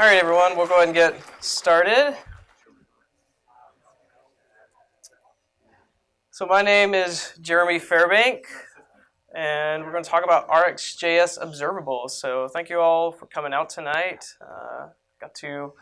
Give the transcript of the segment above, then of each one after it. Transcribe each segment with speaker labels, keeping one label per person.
Speaker 1: All right, everyone, we'll go ahead and get started. So my name is Jeremy Fairbank, and we're going to talk about RxJS observables. So thank you all for coming out tonight. Got to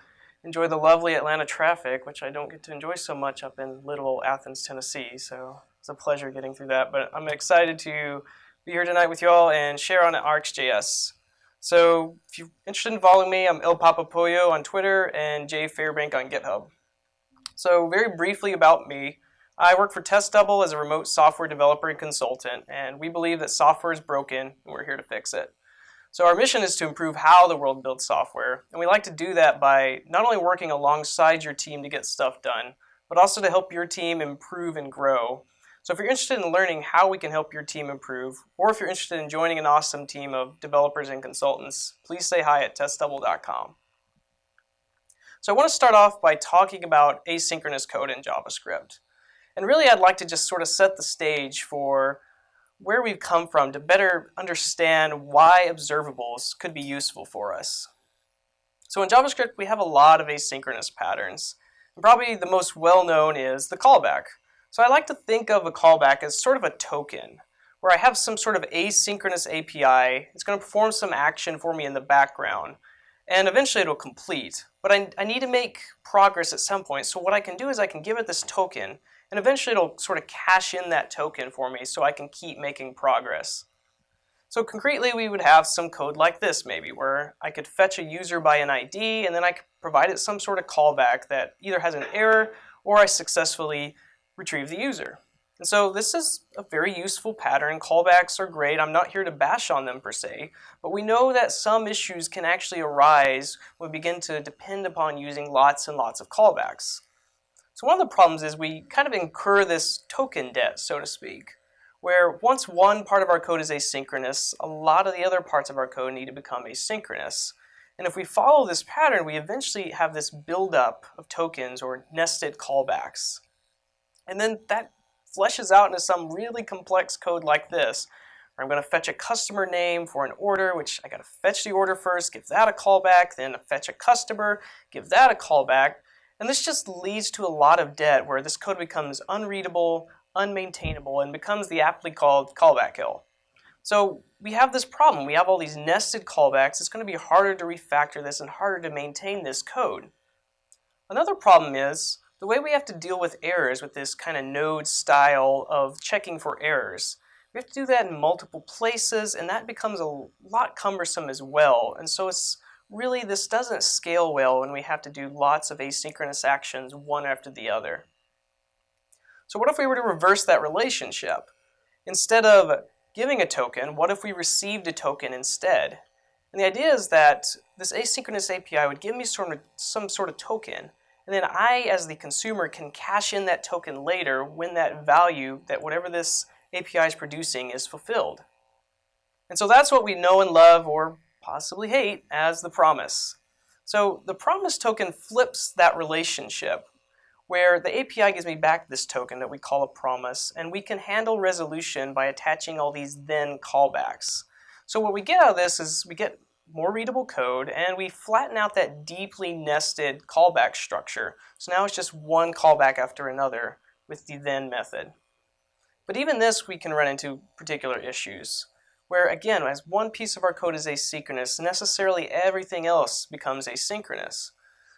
Speaker 1: enjoy the lovely Atlanta traffic, which I don't get to enjoy so much up in little Athens, Tennessee. So it's a pleasure getting through that. But I'm excited to be here tonight with you all and share on RxJS. So if you're interested in following me, I'm El Papapollo on Twitter and J Fairbank on GitHub. So very briefly about me, I work for TestDouble as a remote software developer and consultant, and we believe that software is broken and we're here to fix it. So our mission is to improve how the world builds software, and we like to do that by not only working alongside your team to get stuff done, but also to help your team improve and grow. So if you're interested in learning how we can help your team improve, or if you're interested in joining an awesome team of developers and consultants, please say hi at testdouble.com. So I want to start off by talking about asynchronous code in JavaScript. And really I'd like to just sort of set the stage for where we've come from to better understand why observables could be useful for us. So in JavaScript we have a lot of asynchronous patterns. And probably the most well-known is the callback. So I like to think of a callback as sort of a token, where I have some sort of asynchronous API. It's going to perform some action for me in the background, and eventually it'll complete. But I need to make progress at some point, so what I can do is I can give it this token, and eventually it'll sort of cache in that token for me so I can keep making progress. So concretely, we would have some code like this maybe, where I could fetch a user by an ID, and then I could provide it some sort of callback that either has an error or I successfully retrieve the user. And so this is a very useful pattern. Callbacks are great. I'm not here to bash on them per se, but we know that some issues can actually arise when we begin to depend upon using lots and lots of callbacks. So one of the problems is we kind of incur this token debt, so to speak, where once one part of our code is asynchronous, a lot of the other parts of our code need to become asynchronous. And if we follow this pattern, we eventually have this buildup of tokens or nested callbacks. And then that fleshes out into some really complex code like this, where I'm going to fetch a customer name for an order, which I got to fetch the order first, give that a callback, then fetch a customer, give that a callback. And this just leads to a lot of debt where this code becomes unreadable, unmaintainable, and becomes the aptly called callback hill. So we have this problem. We have all these nested callbacks. It's going to be harder to refactor this and harder to maintain this code. Another problem is the way we have to deal with errors with this kind of node style of checking for errors. We have to do that in multiple places, and that becomes a lot cumbersome as well. And so this doesn't scale well when we have to do lots of asynchronous actions one after the other. So what if we were to reverse that relationship? Instead of giving a token, what if we received a token instead? And the idea is that this asynchronous API would give me some sort of token, and then I, as the consumer, can cache in that token later when that value, that whatever this API is producing, is fulfilled. And so that's what we know and love, or possibly hate, as the promise. So the promise token flips that relationship, where the API gives me back this token that we call a promise, and we can handle resolution by attaching all these then callbacks. So what we get out of this is we get more readable code, and we flatten out that deeply nested callback structure. So now it's just one callback after another with the then method. But even this we can run into particular issues, where again, as one piece of our code is asynchronous, necessarily everything else becomes asynchronous.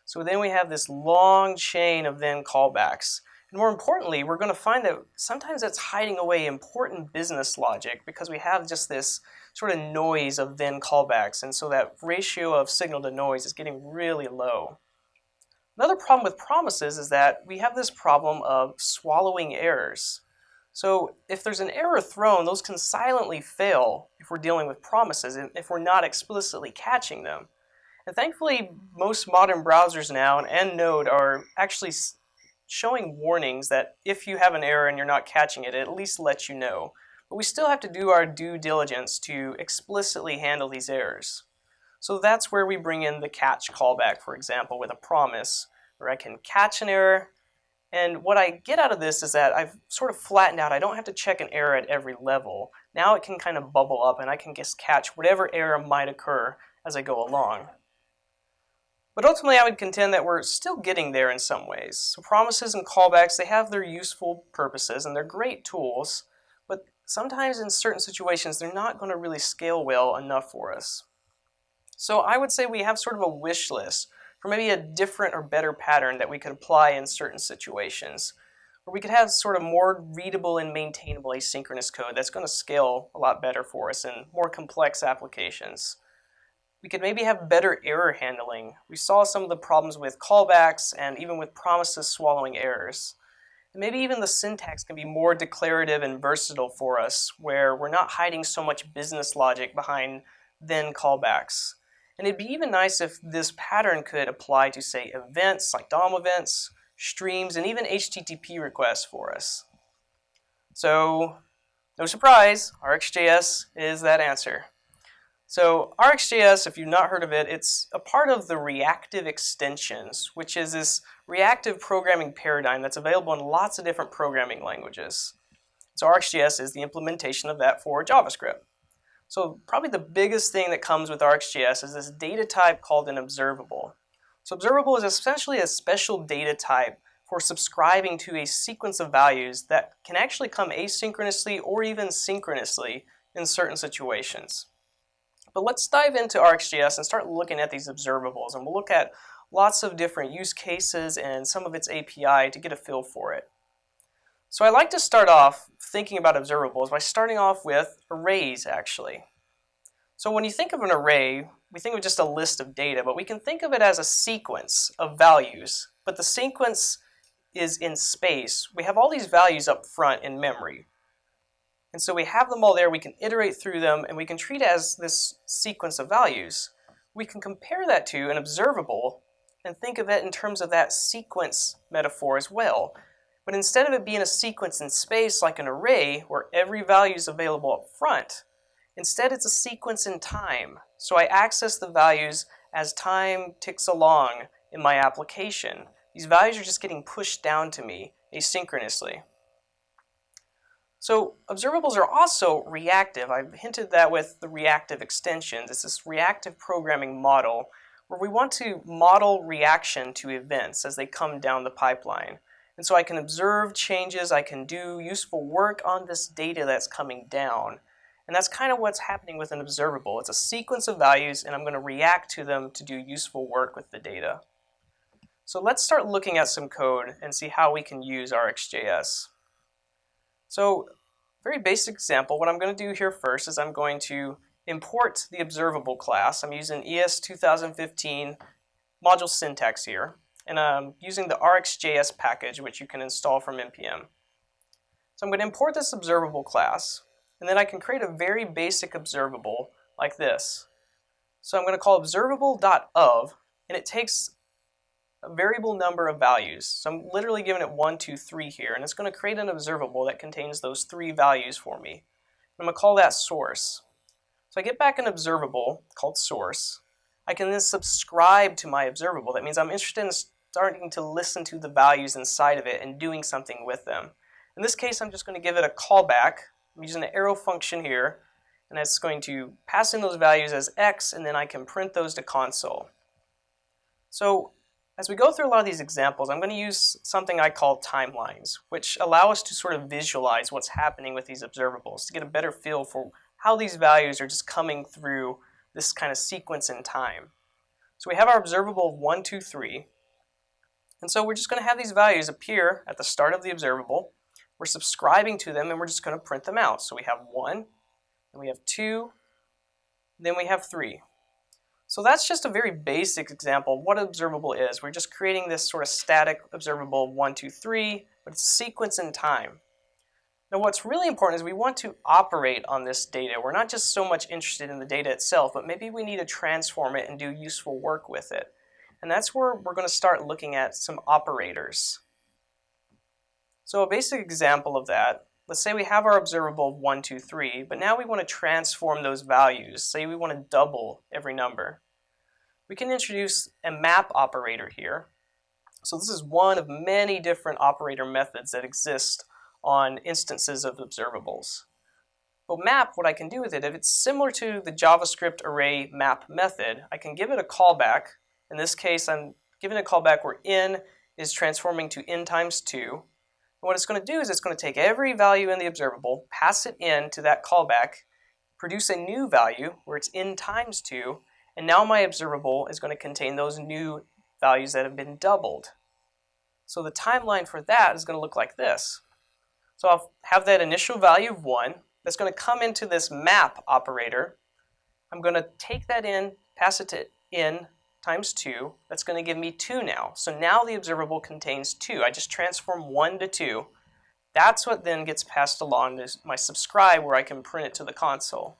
Speaker 1: So then we have this long chain of then callbacks. And more importantly, we're going to find that sometimes that's hiding away important business logic because we have just this sort of noise of then callbacks, and so that ratio of signal to noise is getting really low. Another problem with promises is that we have this problem of swallowing errors. So if there's an error thrown, those can silently fail if we're dealing with promises and if we're not explicitly catching them. And thankfully, most modern browsers now and Node are actually showing warnings that if you have an error and you're not catching it, it at least lets you know. But we still have to do our due diligence to explicitly handle these errors. So that's where we bring in the catch callback, for example, with a promise, where I can catch an error. And what I get out of this is that I've sort of flattened out. I don't have to check an error at every level. Now it can kind of bubble up, and I can just catch whatever error might occur as I go along. But ultimately, I would contend that we're still getting there in some ways. So promises and callbacks, they have their useful purposes and they're great tools, but sometimes in certain situations, they're not going to really scale well enough for us. So I would say we have sort of a wish list for maybe a different or better pattern that we could apply in certain situations, where we could have sort of more readable and maintainable asynchronous code that's going to scale a lot better for us in more complex applications. We could maybe have better error handling. We saw some of the problems with callbacks and even with promises swallowing errors. And maybe even the syntax can be more declarative and versatile for us, where we're not hiding so much business logic behind then callbacks. And it'd be even nice if this pattern could apply to, say, events like DOM events, streams, and even HTTP requests for us. So, no surprise, RxJS is that answer. So RxJS, if you've not heard of it, it's a part of the reactive extensions, which is this reactive programming paradigm that's available in lots of different programming languages. So RxJS is the implementation of that for JavaScript. So probably the biggest thing that comes with RxJS is this data type called an observable. So observable is essentially a special data type for subscribing to a sequence of values that can actually come asynchronously or even synchronously in certain situations. But let's dive into RxJS and start looking at these observables, and we'll look at lots of different use cases and some of its API to get a feel for it. So I like to start off thinking about observables by starting off with arrays, actually. So when you think of an array, we think of just a list of data, but we can think of it as a sequence of values. But the sequence is in space. We have all these values up front in memory. And so we have them all there, we can iterate through them, and we can treat it as this sequence of values. We can compare that to an observable and think of it in terms of that sequence metaphor as well. But instead of it being a sequence in space like an array where every value is available up front, instead it's a sequence in time. So I access the values as time ticks along in my application. These values are just getting pushed down to me asynchronously. So observables are also reactive. I've hinted that with the reactive extensions. It's this reactive programming model where we want to model reaction to events as they come down the pipeline. And so I can observe changes, I can do useful work on this data that's coming down. And that's kind of what's happening with an observable. It's a sequence of values and I'm going to react to them to do useful work with the data. So let's start looking at some code and see how we can use RxJS. So, very basic example, what I'm going to do here first is I'm going to import the observable class. I'm using ES 2015 module syntax here, and I'm using the RxJS package, which you can install from npm. So I'm going to import this observable class, and then I can create a very basic observable like this. So I'm going to call observable.of, and it takes a variable number of values. So I'm literally giving it 1, 2, 3 here, and it's going to create an observable that contains those 3 values for me. I'm going to call that source. So I get back an observable called source. I can then subscribe to my observable. That means I'm interested in starting to listen to the values inside of it and doing something with them. In this case, I'm just going to give it a callback. I'm using the arrow function here, and it's going to pass in those values as x, and then I can print those to console. So as we go through a lot of these examples, I'm going to use something I call timelines, which allow us to sort of visualize what's happening with these observables to get a better feel for how these values are just coming through this kind of sequence in time. So we have our observable of 1, 2, 3. And so we're just going to have these values appear at the start of the observable. We're subscribing to them, and we're just going to print them out. So we have 1, then we have 2, then we have 3. So that's just a very basic example of what an observable is. We're just creating this sort of static observable of 1, 2, 3, but it's a sequence in time. Now what's really important is we want to operate on this data. We're not just so much interested in the data itself, but maybe we need to transform it and do useful work with it. And that's where we're going to start looking at some operators. So a basic example of that, let's say we have our observable of 1, 2, 3, but now we want to transform those values. Say we want to double every number. We can introduce a map operator here. So this is one of many different operator methods that exist on instances of observables. But map, what I can do with it, if it's similar to the JavaScript array map method, I can give it a callback, In this case, I'm giving a callback where n is transforming to n times 2. And what it's going to do is it's going to take every value in the observable, pass it in to that callback, produce a new value where it's n times 2, and now my observable is going to contain those new values that have been doubled. So the timeline for that is going to look like this. So I'll have that initial value of 1 that's going to come into this map operator. I'm going to take that in, pass it to n times 2. That's going to give me 2 now. So now the observable contains 2. I just transform 1 to 2. That's what then gets passed along to my subscribe where I can print it to the console.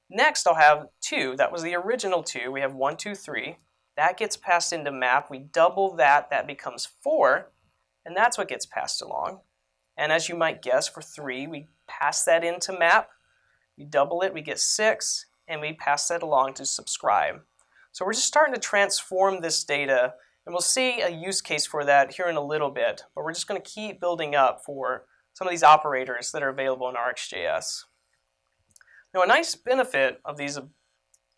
Speaker 1: Next I'll have 2. That was the original 2. We have 1, 2, 3. That gets passed into map. We double that. That becomes 4. And that's what gets passed along. And as you might guess, for 3, we pass that into map. We double it. We get 6. And we pass that along to subscribe. So we're just starting to transform this data. And we'll see a use case for that here in a little bit. But we're just going to keep building up for some of these operators that are available in RxJS. Now, a nice benefit of these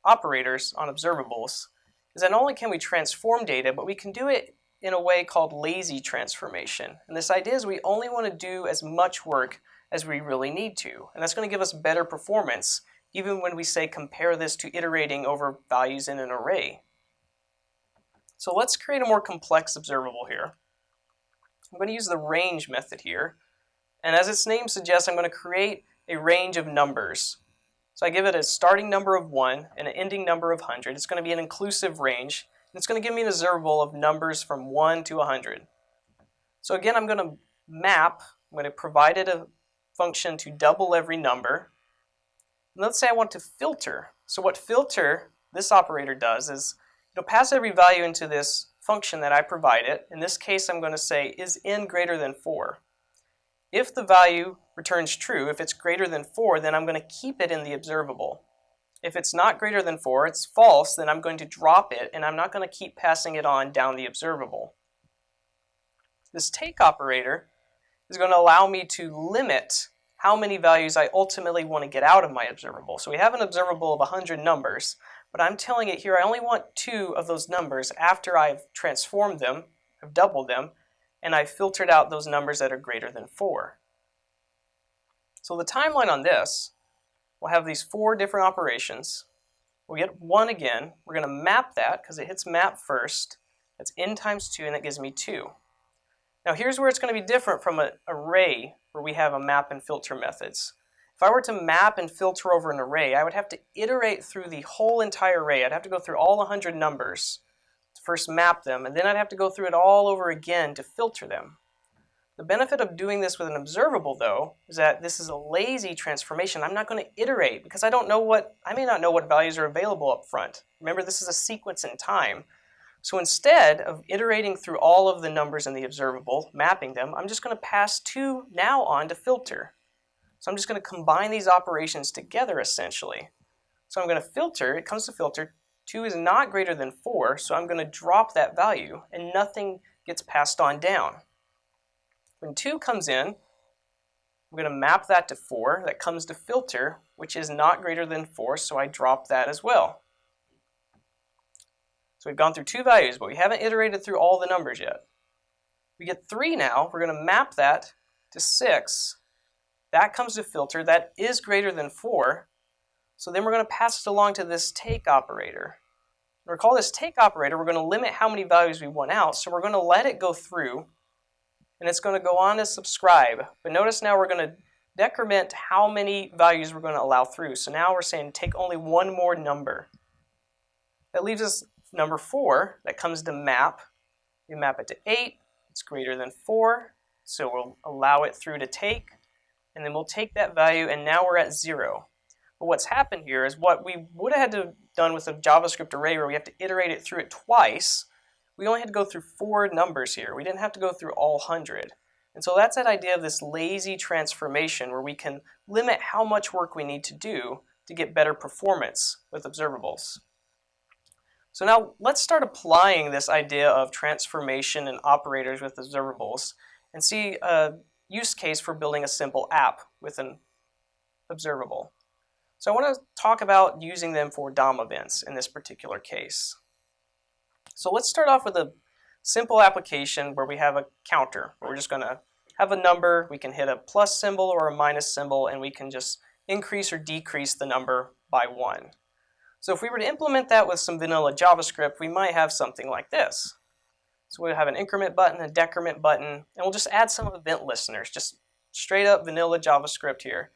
Speaker 1: operators on observables is that not only can we transform data, but we can do it in a way called lazy transformation. And this idea is we only want to do as much work as we really need to. And that's going to give us better performance, even when we say compare this to iterating over values in an array. So let's create a more complex observable here. I'm going to use the range method here. And as its name suggests, I'm going to create a range of numbers. So I give it a starting number of 1 and an ending number of 100. It's going to be an inclusive range. And it's going to give me an observable of numbers from 1 to 100. So again, I'm going to map. I'm going to provide it a function to double every number. And let's say I want to filter. So what filter this operator does is it'll pass every value into this function that I provide it. In this case, I'm going to say, is n greater than 4? If the value returns true, if it's greater than 4, then I'm going to keep it in the observable. If it's not greater than 4, it's false, then I'm going to drop it, and I'm not going to keep passing it on down the observable. This take operator is going to allow me to limit how many values I ultimately want to get out of my observable. So we have an observable of 100 numbers, but I'm telling it here I only want 2 of those numbers after I've transformed them, I've doubled them, and I've filtered out those numbers that are greater than 4. So the timeline on this, we'll have these 4 different operations. We'll get 1 again. We're going to map that because it hits map first. That's n times 2, and that gives me 2. Now here's where it's going to be different from an array where we have a map and filter methods. If I were to map and filter over an array, I would have to iterate through the whole entire array. I'd have to go through all 100 numbers to first map them, and then I'd have to go through it all over again to filter them. The benefit of doing this with an observable, though, is that this is a lazy transformation. I'm not going to iterate because I may not know what values are available up front. Remember, this is a sequence in time. So instead of iterating through all of the numbers in the observable, mapping them, I'm just going to pass 2 now on to filter. So I'm just going to combine these operations together, essentially. So I'm going to filter. It comes to filter. 2 is not greater than 4, so I'm going to drop that value, and nothing gets passed on down. When 2 comes in, I'm going to map that to 4. That comes to filter, which is not greater than 4, so I drop that as well. So we've gone through 2 values, but we haven't iterated through all the numbers yet. We get 3 now. We're going to map that to 6. That comes to filter. That is greater than 4. So then we're going to pass it along to this take operator. Recall this take operator, we're going to limit how many values we want out, so we're going to let it go through, and it's going to go on to subscribe. But notice now we're going to decrement how many values we're going to allow through. So now we're saying take only 1 more number. That leaves us number 4. That comes to map. We map it to 8. It's greater than 4. So we'll allow it through to take. And then we'll take that value, and now we're at 0. But what's happened here is what we would have had to have done with a JavaScript array where we have to iterate it through it twice. We only had to go through 4 numbers here. We didn't have to go through all 100. And so that's that idea of this lazy transformation where we can limit how much work we need to do to get better performance with observables. So now let's start applying this idea of transformation and operators with observables and see a use case for building a simple app with an observable. So I want to talk about using them for DOM events in this particular case. So let's start off with a simple application where we have a counter, where we're just going to have a number. We can hit a plus symbol or a minus symbol, and we can just increase or decrease the number by 1. So if we were to implement that with some vanilla JavaScript, we might have something like this. So we'll have an increment button, a decrement button, and we'll just add some event listeners, just straight up vanilla JavaScript here.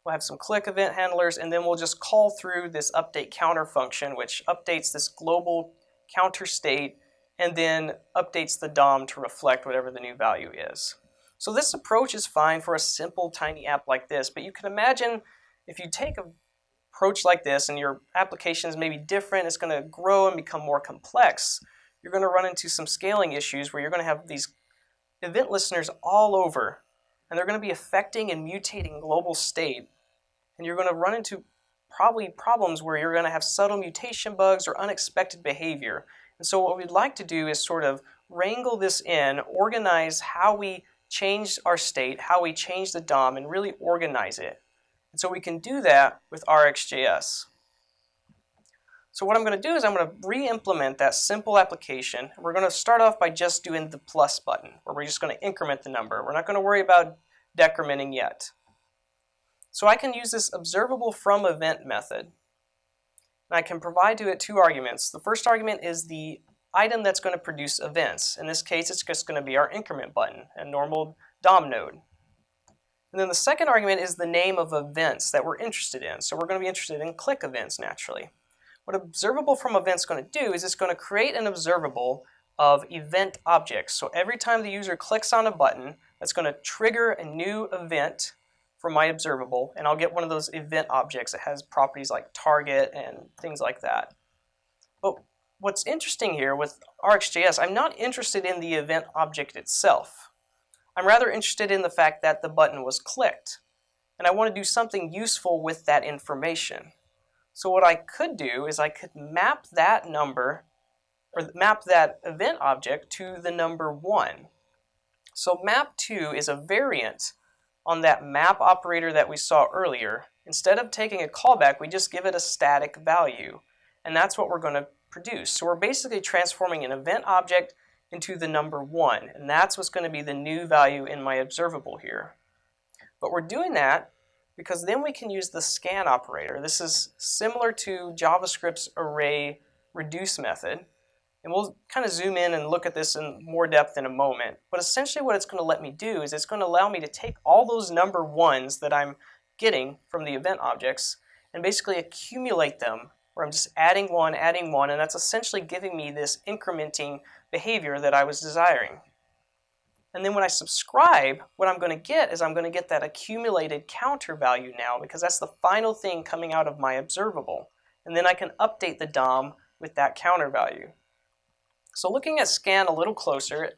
Speaker 1: We'll have some click event handlers, and then we'll just call through this update counter function, which updates this global counter state and then updates the DOM to reflect whatever the new value is. So this approach is fine for a simple, tiny app like this, but you can imagine if you take an approach like this and your application is maybe different, it's going to grow and become more complex, you're going to run into some scaling issues where you're going to have these event listeners all over, and they're going to be affecting and mutating global state, and you're going to run into probably problems where you're going to have subtle mutation bugs or unexpected behavior. And so what we'd like to do is sort of wrangle this in, organize how we change our state, how we change the DOM, and really organize it. And so we can do that with RxJS. So what I'm going to do is I'm going to re-implement that simple application. We're going to start off by just doing the plus button, where we're just going to increment the number. We're not going to worry about decrementing yet. So I can use this observable from event method. And I can provide to it 2 arguments. The first argument is the item that's going to produce events. In this case, it's just going to be our increment button, a normal DOM node. And then the second argument is the name of events that we're interested in. So we're going to be interested in click events naturally. What observable from event is going to do is it's going to create an observable of event objects. So every time the user clicks on a button, that's going to trigger a new event for my observable, and I'll get one of those event objects that has properties like target and things like that. But what's interesting here with RxJS, I'm not interested in the event object itself. I'm rather interested in the fact that the button was clicked, and I want to do something useful with that information. So what I could do is I could map that number, or map that event object to the number 1. So map2 is a variant on that map operator that we saw earlier. Instead of taking a callback, we just give it a static value, and that's what we're going to produce. So we're basically transforming an event object into the number 1, and that's what's going to be the new value in my observable here. But we're doing that because then we can use the scan operator. This is similar to JavaScript's array reduce method. And we'll kind of zoom in and look at this in more depth in a moment. But essentially what it's going to let me do is it's going to allow me to take all those number 1s that I'm getting from the event objects and basically accumulate them, where I'm just adding 1, and that's essentially giving me this incrementing behavior that I was desiring. And then when I subscribe, what I'm going to get is I'm going to get that accumulated counter value now, because that's the final thing coming out of my observable. And then I can update the DOM with that counter value. So looking at scan a little closer,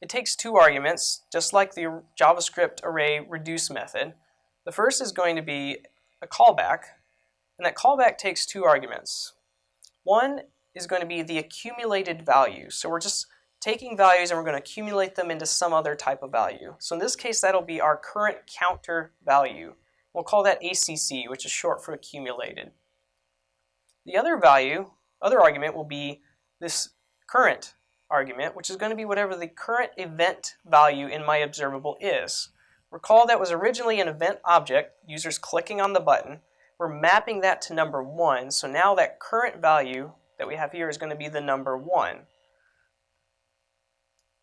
Speaker 1: it takes 2 arguments, just like the JavaScript array reduce method. The first is going to be a callback, and that callback takes 2 arguments. One is going to be the accumulated value. So we're just taking values and we're going to accumulate them into some other type of value. So in this case, that'll be our current counter value. We'll call that ACC, which is short for accumulated. The other argument will be this current argument, which is going to be whatever the current event value in my observable is. Recall that was originally an event object, users clicking on the button. We're mapping that to number 1, so now that current value that we have here is going to be the number 1.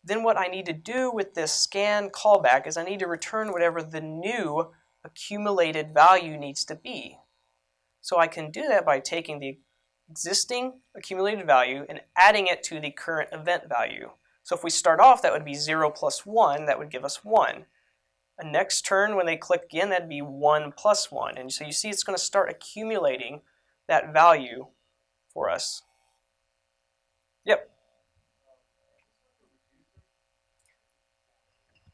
Speaker 1: Then what I need to do with this scan callback is I need to return whatever the new accumulated value needs to be. So I can do that by taking the existing accumulated value and adding it to the current event value. So if we start off, that would be 0 plus 1, that would give us 1. A next turn, when they click again, that'd be 1 plus 1. And so you see it's going to start accumulating that value for us. Yep.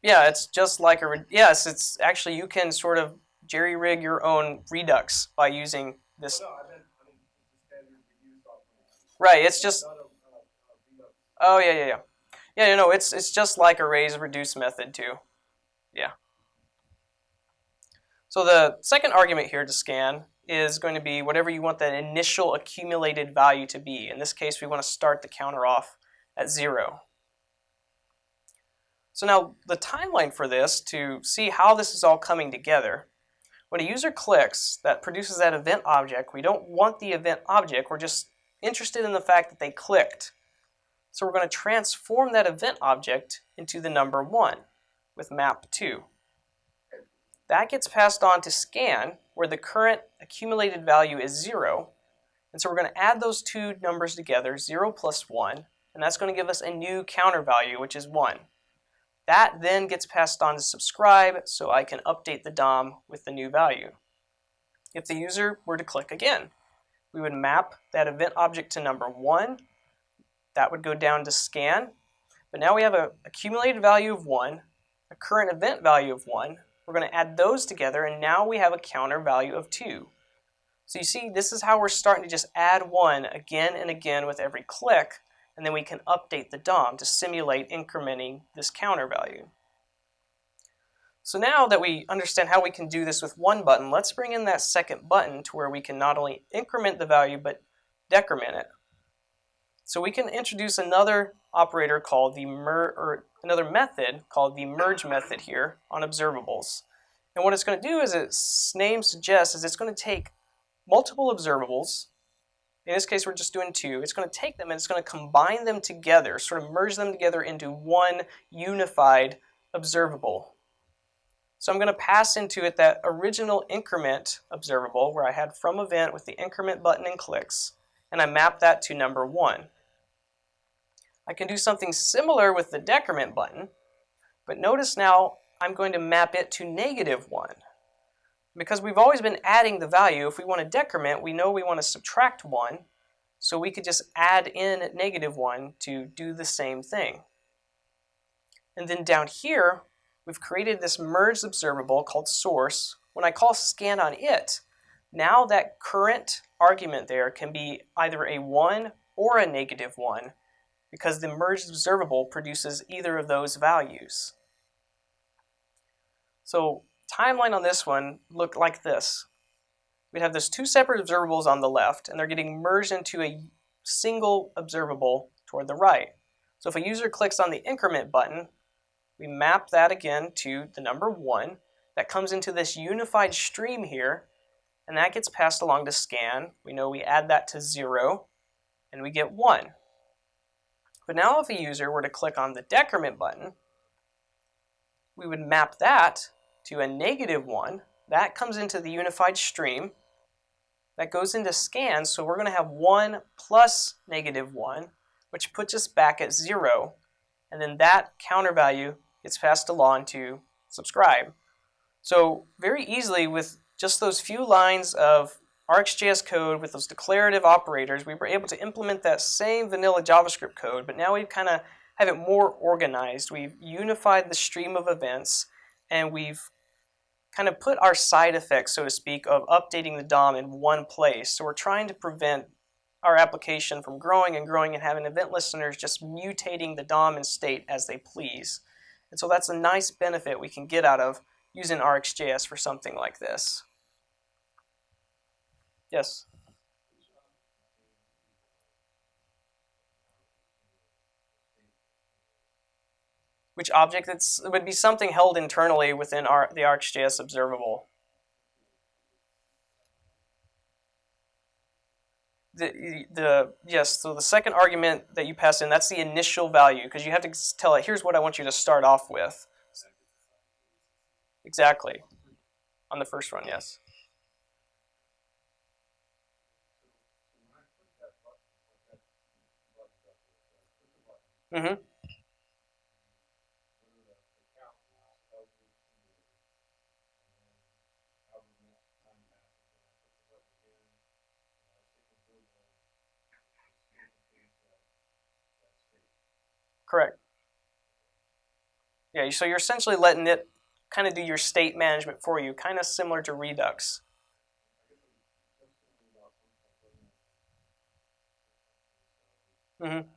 Speaker 1: Yeah, it's just like yes, it's actually, you can sort of jerry-rig your own Redux by using this. Right, it's just, oh yeah. Yeah, no, it's just like arrays reduce method too. Yeah. So the second argument here to scan is going to be whatever you want that initial accumulated value to be. In this case, we want to start the counter off at 0. So now the timeline for this, to see how this is all coming together, when a user clicks, that produces that event object. We don't want the event object, we're just interested in the fact that they clicked. So we're going to transform that event object into the number 1 with map2. That gets passed on to scan, where the current accumulated value is 0. And so we're going to add those two numbers together, 0 plus 1, and that's going to give us a new counter value, which is 1. That then gets passed on to subscribe, so I can update the DOM with the new value. If the user were to click again, we would map that event object to number 1. That would go down to scan. But now we have an accumulated value of 1, a current event value of 1. We're going to add those together, and now we have a counter value of 2. So you see, this is how we're starting to just add 1 again and again with every click, and then we can update the DOM to simulate incrementing this counter value. So now that we understand how we can do this with one button, let's bring in that second button to where we can not only increment the value, but decrement it. So we can introduce another operator called the another method called the merge method here on observables. And what it's going to do, as its name suggests, is it's going to take multiple observables. In this case, we're just doing 2. It's going to take them and it's going to combine them together, sort of merge them together into one unified observable. So I'm going to pass into it that original increment observable where I had from event with the increment button and clicks, and I map that to number 1. I can do something similar with the decrement button, but notice now I'm going to map it to -1. Because we've always been adding the value, if we want to decrement, we know we want to subtract 1, so we could just add in -1 to do the same thing. And then down here, we've created this merged observable called source. When I call scan on it, now that current argument there can be either a 1 or a -1, because the merged observable produces either of those values. So timeline on this one looked like this. We'd have those two separate observables on the left, and they're getting merged into a single observable toward the right. So if a user clicks on the increment button, we map that again to the number 1. That comes into this unified stream here, and that gets passed along to scan. We know we add that to 0, and we get 1. But now if a user were to click on the decrement button, we would map that to a -1. That comes into the unified stream. That goes into scan, so we're going to have 1 plus -1, which puts us back at 0. And then that counter value gets passed along to subscribe. So very easily, with just those few lines of RxJS code with those declarative operators, we were able to implement that same vanilla JavaScript code, but now we kind of have it more organized. We've unified the stream of events, and we've kind of put our side effects, so to speak, of updating the DOM in one place. So we're trying to prevent our application from growing and having event listeners just mutating the DOM and state as they please. And so that's a nice benefit we can get out of using RxJS for something like this. Yes? Which object? It would be something held internally within the RxJS observable. Yes, so the second argument that you pass in, that's the initial value, because you have to tell it, here's what I want you to start off with. Exactly. On the first one, yes. Mm-hmm. Correct. Yeah, so you're essentially letting it kind of do your state management for you, kind of similar to Redux. Mm-hmm.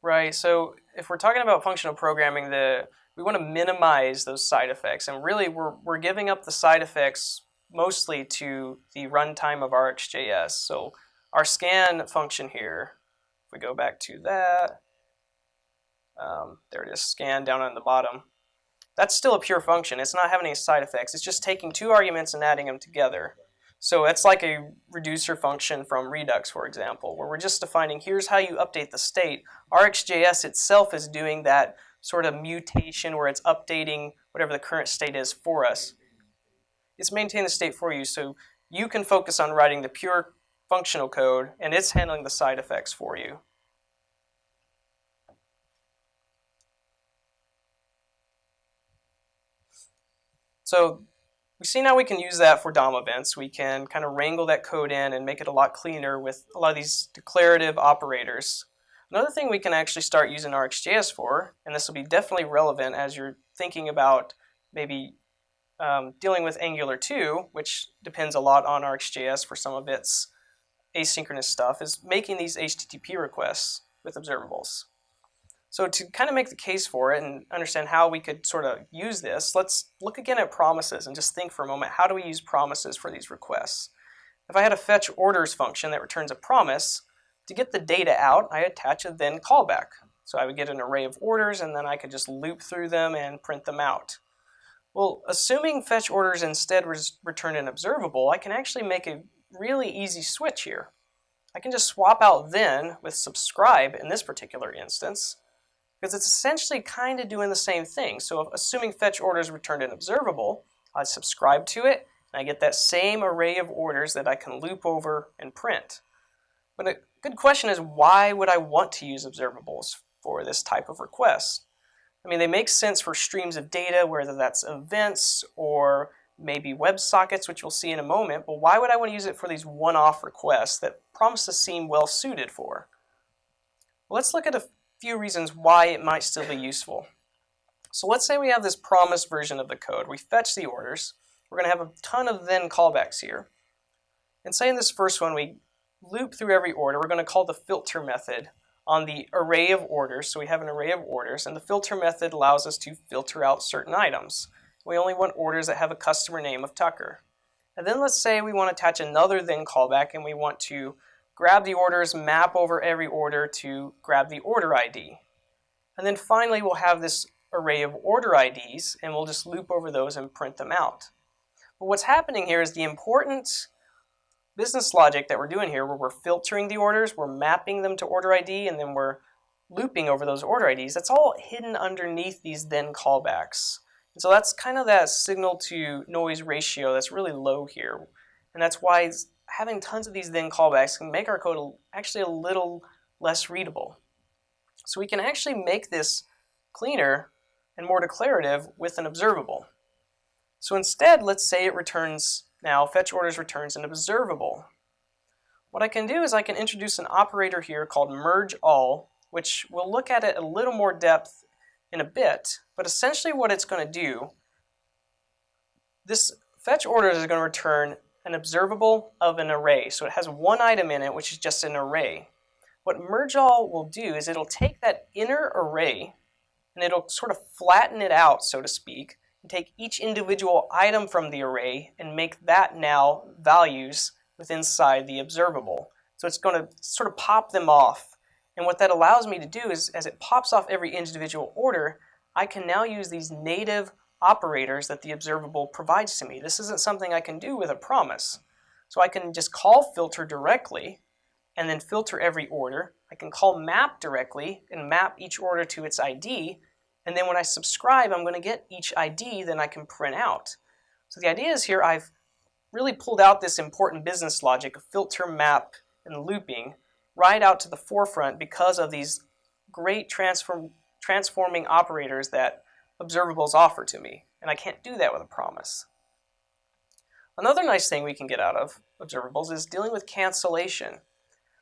Speaker 1: Right, so if we're talking about functional programming, we want to minimize those side effects, and really we're giving up the side effects mostly to the runtime of RxJS. So our scan function here, if we go back to that, there it is, scan down on the bottom. That's still a pure function. It's not having any side effects. It's just taking two arguments and adding them together. So it's like a reducer function from Redux, for example, where we're just defining here's how you update the state. RxJS itself is doing that sort of mutation where it's updating whatever the current state is for us. It's maintaining the state for you, so you can focus on writing the pure functional code, and it's handling the side effects for you. So we see now we can use that for DOM events. We can kind of wrangle that code in and make it a lot cleaner with a lot of these declarative operators. Another thing we can actually start using RxJS for, and this will be definitely relevant as you're thinking about maybe dealing with Angular 2, which depends a lot on RxJS for some of its asynchronous stuff, is making these HTTP requests with observables. So to kind of make the case for it and understand how we could sort of use this, let's look again at promises and just think for a moment, how do we use promises for these requests? If I had a fetch orders function that returns a promise, to get the data out, I attach a then callback. So I would get an array of orders, and then I could just loop through them and print them out. Well, assuming fetch orders instead return an observable, I can actually make a really easy switch here. I can just swap out then with subscribe in this particular instance, because it's essentially kind of doing the same thing. So assuming fetch orders returned an observable, I subscribe to it, and I get that same array of orders that I can loop over and print. But a good question is, why would I want to use observables for this type of request? I mean, they make sense for streams of data, whether that's events or maybe WebSockets, which we'll see in a moment, but why would I want to use it for these one-off requests that promises seem well suited for? Well, let's look at a few reasons why it might still be useful. So let's say we have this promise version of the code. We fetch the orders. We're going to have a ton of then callbacks here. And say in this first one, we loop through every order. We're going to call the filter method on the array of orders. So we have an array of orders, and the filter method allows us to filter out certain items. We only want orders that have a customer name of Tucker. And then let's say we want to attach another then callback, and we want to grab the orders, map over every order to grab the order ID. And then finally, we'll have this array of order IDs, and we'll just loop over those and print them out. But what's happening here is the important business logic that we're doing here, where we're filtering the orders, we're mapping them to order ID, and then we're looping over those order IDs. That's all hidden underneath these then callbacks. And so that's kind of that signal to noise ratio that's really low here. And that's why having tons of these then callbacks can make our code actually a little less readable. So we can actually make this cleaner and more declarative with an observable. So instead, let's say it returns, now fetch orders returns an observable. What I can do is I can introduce an operator here called merge all, which we'll look at it a little more depth in a bit, but essentially what it's going to do, this fetch orders is going to return an observable of an array. So it has one item in it, which is just an array. What merge all will do is it'll take that inner array and it'll sort of flatten it out, so to speak, and take each individual item from the array and make that now values within inside the observable. So it's going to sort of pop them off. And what that allows me to do is, as it pops off every individual order, I can now use these native operators that the observable provides to me. This isn't something I can do with a promise. So I can just call filter directly and then filter every order. I can call map directly and map each order to its ID. And then when I subscribe, I'm going to get each ID that I can print out. So the idea is here I've really pulled out this important business logic of filter, map, and looping right out to the forefront because of these great transforming operators that observables offer to me. And I can't do that with a promise. Another nice thing we can get out of observables is dealing with cancellation.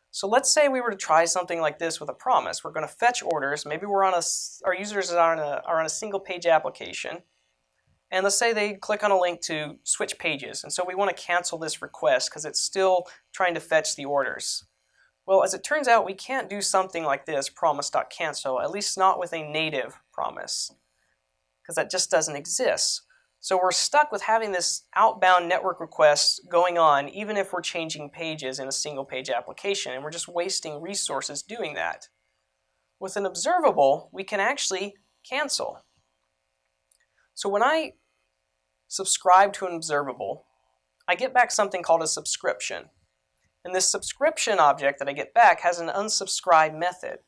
Speaker 1: So let's say we were to try something like this with a promise. We're going to fetch orders. Maybe we're on our users are on a single page application. And let's say they click on a link to switch pages. And so we want to cancel this request because it's still trying to fetch the orders. Well, as it turns out, we can't do something like this, promise.cancel, at least not with a native promise, because that just doesn't exist. So we're stuck with having this outbound network request going on even if we're changing pages in a single page application, and we're just wasting resources doing that. With an observable, we can actually cancel. So when I subscribe to an observable, I get back something called a subscription. And this subscription object that I get back has an unsubscribe method.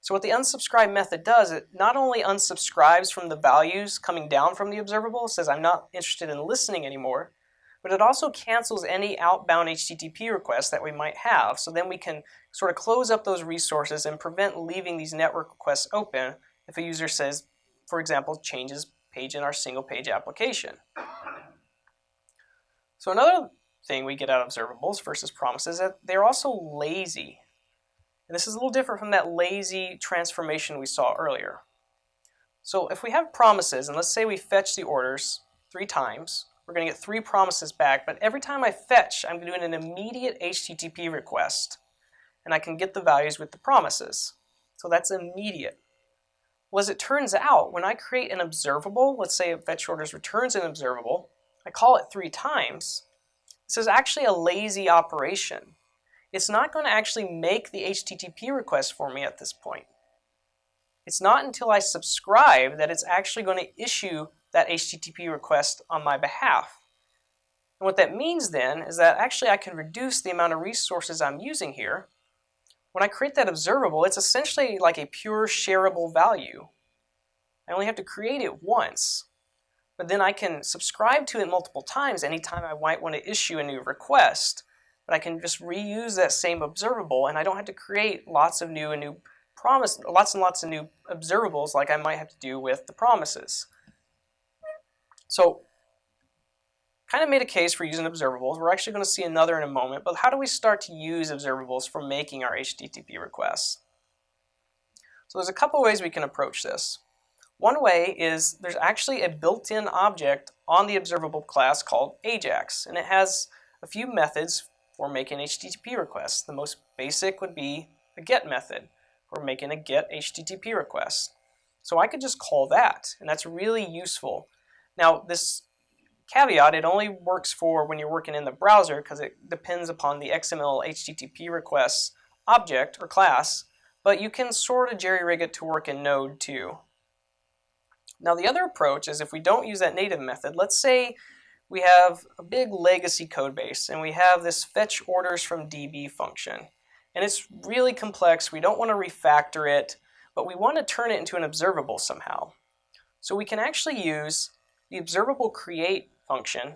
Speaker 1: So what the unsubscribe method does, it not only unsubscribes from the values coming down from the observable, says I'm not interested in listening anymore, but it also cancels any outbound HTTP requests that we might have. So then we can sort of close up those resources and prevent leaving these network requests open if a user says, for example, changes page in our single page application. So another thing we get out of observables versus promises is that they're also lazy. And this is a little different from that lazy transformation we saw earlier. So if we have promises, and let's say we fetch the orders 3 times, we're going to get 3 promises back, but every time I fetch, I'm doing an immediate HTTP request, and I can get the values with the promises. So that's immediate. Well, as it turns out, when I create an observable, let's say fetch orders returns an observable, I call it 3 times, this is actually a lazy operation. It's not going to actually make the HTTP request for me at this point. It's not until I subscribe that it's actually going to issue that HTTP request on my behalf. And what that means then is that actually I can reduce the amount of resources I'm using here. When I create that observable, it's essentially like a pure shareable value. I only have to create it once, but then I can subscribe to it multiple times anytime I might want to issue a new request. But I can just reuse that same observable, and I don't have to create lots and lots of new observables like I might have to do with the promises. So, kind of made a case for using observables. We're actually going to see another in a moment, but how do we start to use observables for making our HTTP requests? So there's a couple ways we can approach this. One way is there's actually a built-in object on the observable class called Ajax, and it has a few methods for making HTTP requests. The most basic would be a get method for making a get HTTP request. So I could just call that, and that's really useful. Now this caveat, it only works for when you're working in the browser because it depends upon the XML HTTP requests object or class, but you can sort of jerry-rig it to work in Node too. Now the other approach is if we don't use that native method, let's say we have a big legacy code base and we have this fetch orders from DB function. And it's really complex. We don't want to refactor it, but we want to turn it into an observable somehow. So we can actually use the Observable Create function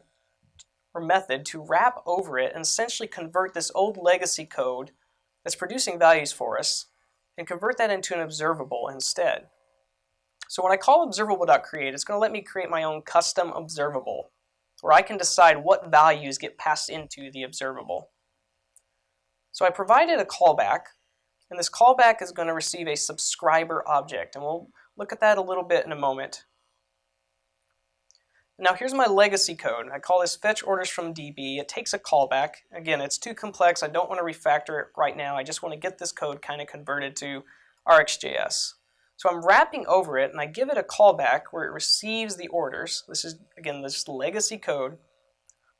Speaker 1: or method to wrap over it and essentially convert this old legacy code that's producing values for us and convert that into an observable instead. So when I call observable.create, it's going to let me create my own custom observable where I can decide what values get passed into the observable. So I provided a callback, and this callback is going to receive a subscriber object, and we'll look at that a little bit in a moment. Now here's my legacy code. I call this fetch orders from DB. It takes a callback. Again, it's too complex. I don't want to refactor it right now. I just want to get this code kind of converted to RxJS. So I'm wrapping over it, and I give it a callback where it receives the orders. This is, again, this legacy code.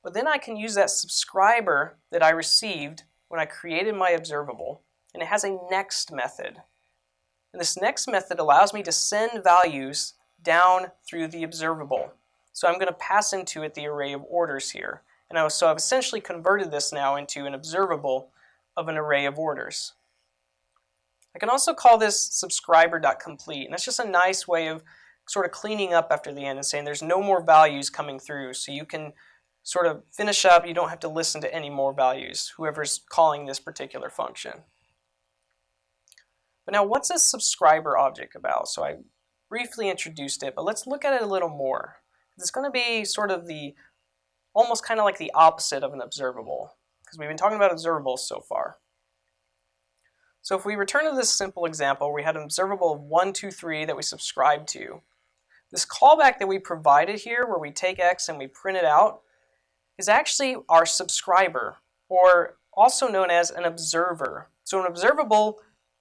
Speaker 1: But then I can use that subscriber that I received when I created my observable, and it has a next method. And this next method allows me to send values down through the observable. So I'm going to pass into it the array of orders here. And so I've essentially converted this now into an observable of an array of orders. I can also call this subscriber.complete, and that's just a nice way of sort of cleaning up after the end and saying there's no more values coming through, so you can sort of finish up. You don't have to listen to any more values, whoever's calling this particular function. But now what's this subscriber object about? So I briefly introduced it, but let's look at it a little more. It's going to be sort of almost kind of like the opposite of an observable, because we've been talking about observables so far. So if we return to this simple example, we had an observable of 1, 2, 3 that we subscribed to. This callback that we provided here, where we take X and we print it out, is actually our subscriber, or also known as an observer. So an observable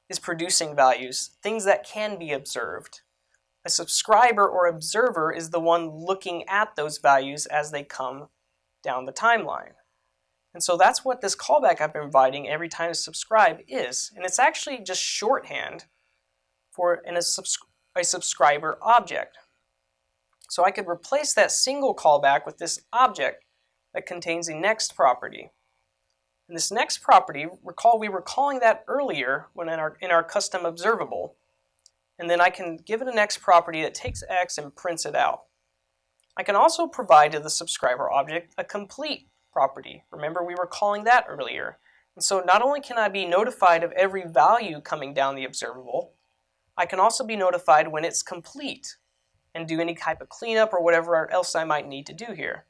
Speaker 1: is producing values, things that can be observed. A subscriber or observer is the one looking at those values as they come down the timeline. And so that's what this callback I've been providing every time subscribe is. And it's actually just shorthand for a subscriber object. So I could replace that single callback with this object that contains a next property. And this next property, recall we were calling that earlier when in our custom observable. And then I can give it a next property that takes X and prints it out. I can also provide to the subscriber object a complete property. Remember, we were calling that earlier. And so not only can I be notified of every value coming down the observable, I can also be notified when it's complete and do any type of cleanup or whatever else I might need to do here.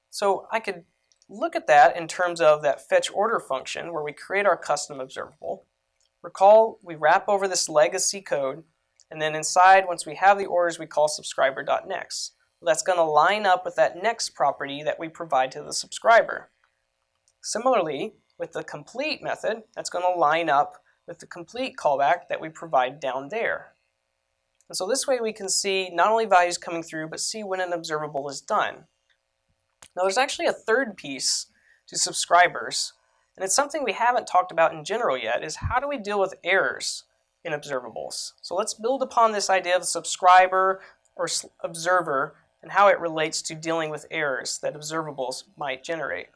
Speaker 1: So I could look at that in terms of that fetch order function where we create our custom observable. Recall, we wrap over this legacy code, and then inside, once we have the orders, we call subscriber.next. That's going to line up with that next property that we provide to the subscriber. Similarly, with the complete method, that's going to line up with the complete callback that we provide down there. And so this way we can see not only values coming through, but see when an observable is done. Now there's actually a third piece to subscribers, and it's something we haven't talked about in general yet, is how do we deal with errors in observables? So let's build upon this idea of subscriber or observer and how it relates to dealing with errors that observables might generate.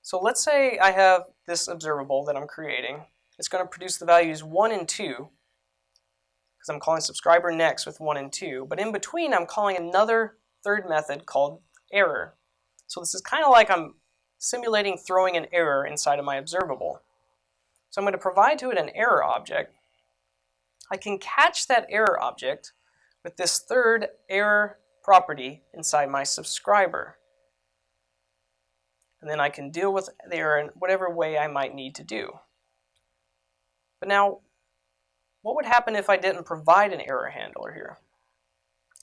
Speaker 1: So let's say I have this observable that I'm creating. It's going to produce the values 1 and 2, because I'm calling subscriber next with 1 and 2, but in between I'm calling another third method called error. So this is kind of like I'm simulating throwing an error inside of my observable. So I'm going to provide to it an error object. I can catch that error object with this third error property inside my subscriber. And then I can deal with the error in whatever way I might need to do. But now, what would happen if I didn't provide an error handler here?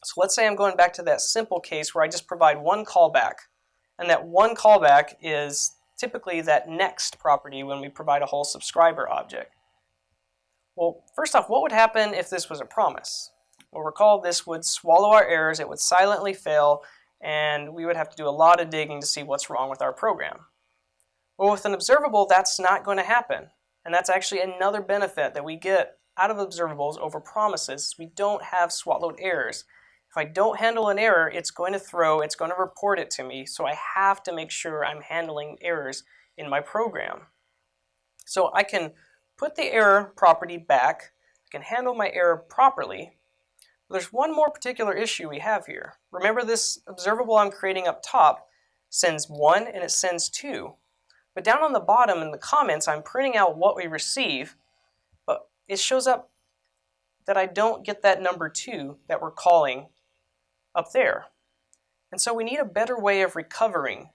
Speaker 1: So let's say I'm going back to that simple case where I just provide one callback. And that one callback is typically that next property when we provide a whole subscriber object. Well, first off, what would happen if this was a promise? Well, recall this would swallow our errors, it would silently fail, and we would have to do a lot of digging to see what's wrong with our program. Well, with an observable, that's not going to happen. And that's actually another benefit that we get out of observables over promises. We don't have swallowed errors. If I don't handle an error, it's going to report it to me, so I have to make sure I'm handling errors in my program. So I can put the error property back, I can handle my error properly. But there's one more particular issue we have here. Remember, this observable I'm creating up top sends 1 and it sends 2. But down on the bottom in the comments, I'm printing out what we receive, but it shows up that I don't get that number 2 that we're calling up there. And so we need a better way of recovering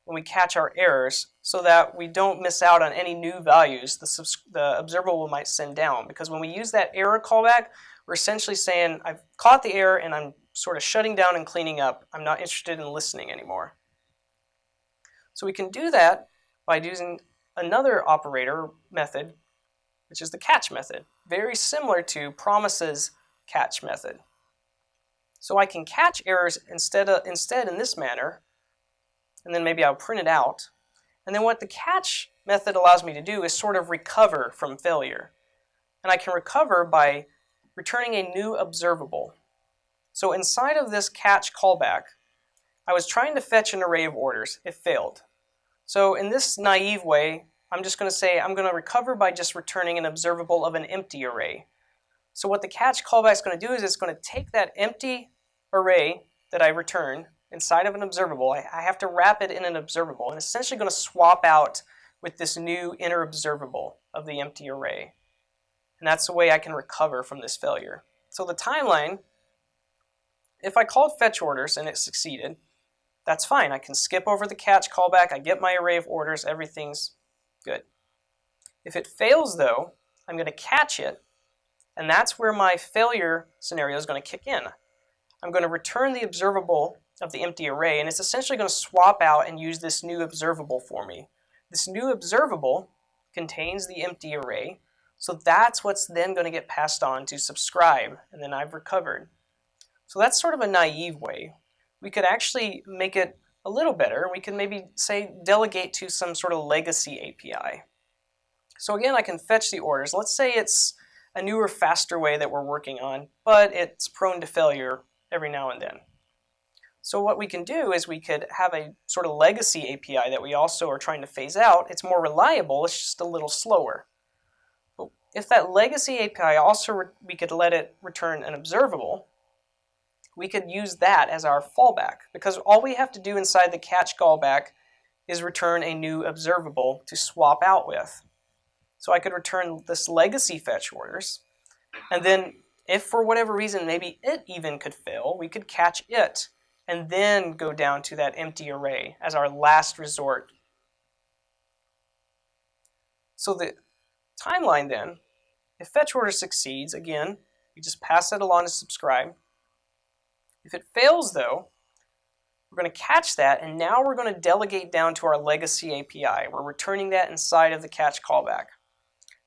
Speaker 1: when we catch our errors so that we don't miss out on any new values the observable might send down. Because when we use that error callback, we're essentially saying, I've caught the error and I'm sort of shutting down and cleaning up. I'm not interested in listening anymore. So we can do that by using another operator method, which is the catch method, very similar to promises catch method. So I can catch errors instead in this manner, and then maybe I'll print it out. And then what the catch method allows me to do is sort of recover from failure. And I can recover by returning a new observable. So inside of this catch callback, I was trying to fetch an array of orders. It failed. So in this naive way, I'm just going to say I'm going to recover by just returning an observable of an empty array. So what the catch callback is going to do is it's going to take that empty array that I return inside of an observable. I have to wrap it in an observable, and essentially going to swap out with this new inner observable of the empty array. And that's the way I can recover from this failure. So the timeline, if I called fetch orders and it succeeded, that's fine. I can skip over the catch callback, I get my array of orders, everything's good. If it fails though, I'm going to catch it, and that's where my failure scenario is going to kick in. I'm going to return the observable of the empty array, and it's essentially going to swap out and use this new observable for me. This new observable contains the empty array, so that's what's then going to get passed on to subscribe, and then I've recovered. So that's sort of a naive way. We could actually make it a little better. We can maybe say delegate to some sort of legacy API. So again, I can fetch the orders. Let's say it's a newer, faster way that we're working on, but it's prone to failure every now and then. So what we can do is we could have a sort of legacy API that we also are trying to phase out. It's more reliable, it's just a little slower. But if that legacy API also, we could let it return an observable, we could use that as our fallback, because all we have to do inside the catch callback is return a new observable to swap out with. So I could return this legacy fetch orders, and then if for whatever reason maybe it even could fail, we could catch it and then go down to that empty array as our last resort. So the timeline then, if fetch order succeeds, again, we just pass it along to subscribe. If it fails though, we're going to catch that, and now we're going to delegate down to our legacy API. We're returning that inside of the catch callback.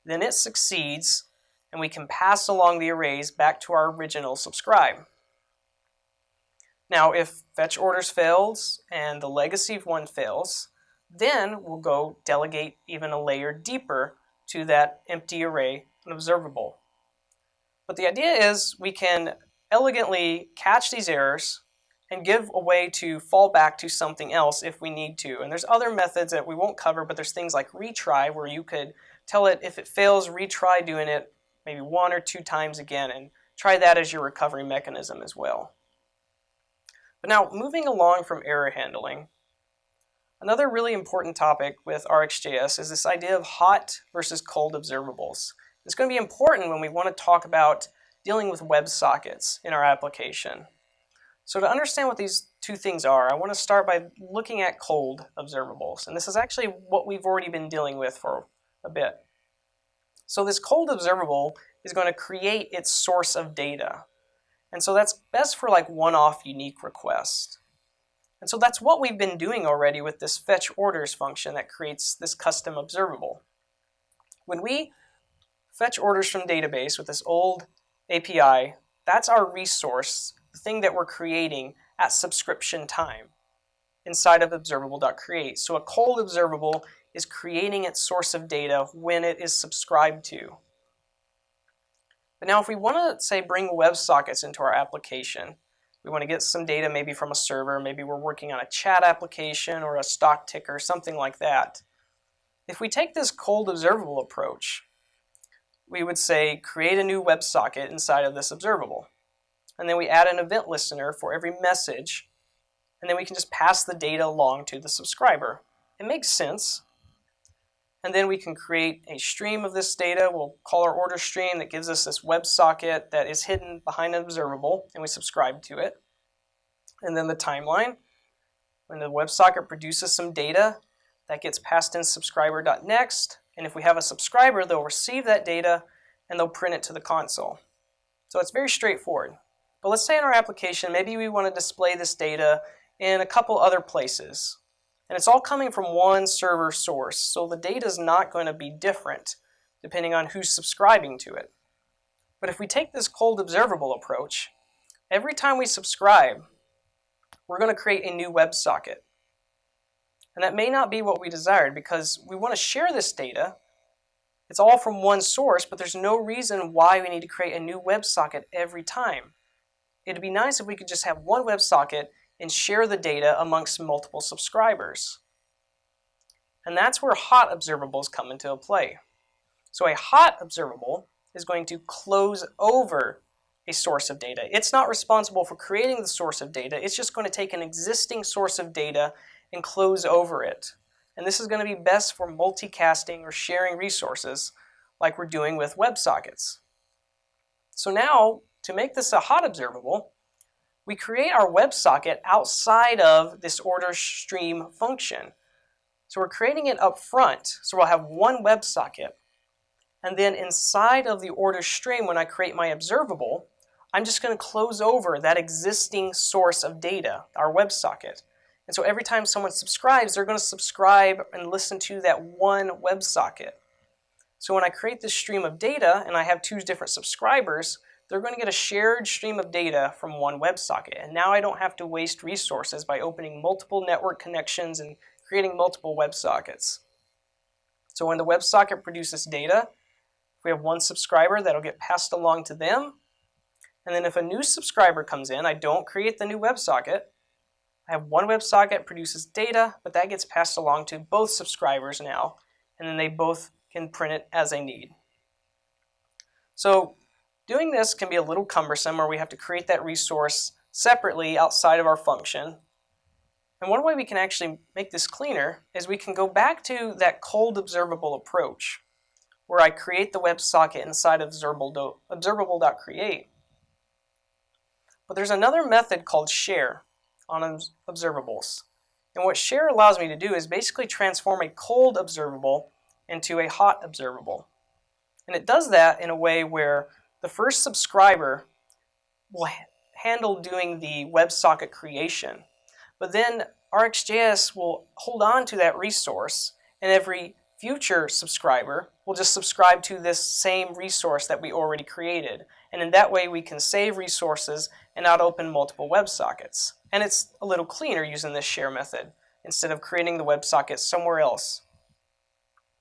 Speaker 1: Then it succeeds, and we can pass along the arrays back to our original subscribe. Now, if fetch orders fails and the legacy one fails, then we'll go delegate even a layer deeper to that empty array and observable. But the idea is we can elegantly catch these errors and give a way to fall back to something else if we need to. And there's other methods that we won't cover, but there's things like retry, where you could tell it if it fails, retry doing it maybe 1 or 2 times again, and try that as your recovery mechanism as well. But now, moving along from error handling, another really important topic with RxJS is this idea of hot versus cold observables. It's going to be important when we want to talk about dealing with WebSockets in our application. So to understand what these two things are, I want to start by looking at cold observables. And this is actually what we've already been dealing with for a bit. So this cold observable is going to create its source of data. And so that's best for like one-off unique requests. And so that's what we've been doing already with this fetch orders function that creates this custom observable. When we fetch orders from database with this old API, that's our resource, the thing that we're creating at subscription time inside of observable.create. So a cold observable is creating its source of data when it is subscribed to. But now if we want to, say, bring WebSockets into our application, we want to get some data maybe from a server, maybe we're working on a chat application or a stock ticker, something like that. If we take this cold observable approach, we would say create a new WebSocket inside of this observable. And then we add an event listener for every message, and then we can just pass the data along to the subscriber. It makes sense. And then we can create a stream of this data. We'll call our order stream that gives us this WebSocket that is hidden behind an observable, and we subscribe to it. And then the timeline, when the WebSocket produces some data, that gets passed in subscriber.next, and if we have a subscriber, they'll receive that data and they'll print it to the console. So it's very straightforward. But let's say in our application, maybe we want to display this data in a couple other places. And it's all coming from one server source, so the data is not going to be different depending on who's subscribing to it. But if we take this cold observable approach, every time we subscribe, we're going to create a new WebSocket. And that may not be what we desired, because we want to share this data. It's all from one source, but there's no reason why we need to create a new WebSocket every time. It'd be nice if we could just have one WebSocket and share the data amongst multiple subscribers. And that's where hot observables come into play. So a hot observable is going to close over a source of data. It's not responsible for creating the source of data. It's just going to take an existing source of data and close over it. And this is going to be best for multicasting or sharing resources like we're doing with WebSockets. So now, to make this a hot observable, we create our WebSocket outside of this order stream function. So we're creating it up front, so we'll have one WebSocket. And then inside of the order stream, when I create my observable, I'm just going to close over that existing source of data, our WebSocket. And so every time someone subscribes, they're going to subscribe and listen to that one WebSocket. So when I create this stream of data and I have two different subscribers, they're going to get a shared stream of data from one WebSocket. And now I don't have to waste resources by opening multiple network connections and creating multiple WebSockets. So when the WebSocket produces data, if we have one subscriber, that'll get passed along to them. And then if a new subscriber comes in, I don't create the new WebSocket. I have one WebSocket produces data, but that gets passed along to both subscribers now, and then they both can print it as they need. So doing this can be a little cumbersome, or we have to create that resource separately outside of our function. And one way we can actually make this cleaner is we can go back to that cold observable approach, where I create the WebSocket inside of observable.create. But there's another method called share on observables. And what share allows me to do is basically transform a cold observable into a hot observable. And it does that in a way where the first subscriber will handle doing the WebSocket creation. But then RxJS will hold on to that resource, and every future subscriber will just subscribe to this same resource that we already created. And in that way we can save resources and not open multiple WebSockets. And it's a little cleaner using this share method instead of creating the WebSocket somewhere else.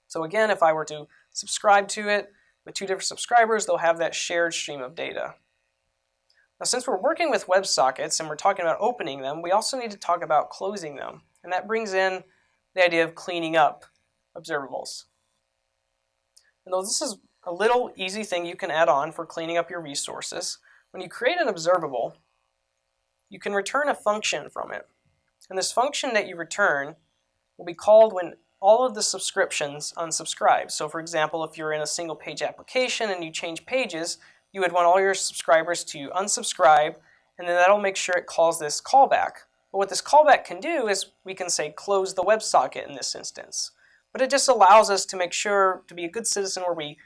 Speaker 1: So again, if I were to subscribe to it with two different subscribers, they'll have that shared stream of data. Now, since we're working with WebSockets and we're talking about opening them, we also need to talk about closing them. And that brings in the idea of cleaning up observables. And though this is a little easy thing you can add on for cleaning up your resources, when you create an observable, you can return a function from it. And this function that you return will be called when all of the subscriptions unsubscribe. So for example, if you're in a single page application and you change pages, you would want all your subscribers to unsubscribe, and then that'll make sure it calls this callback. But what this callback can do is we can say close the WebSocket in this instance. But it just allows us to make sure to be a good citizen where we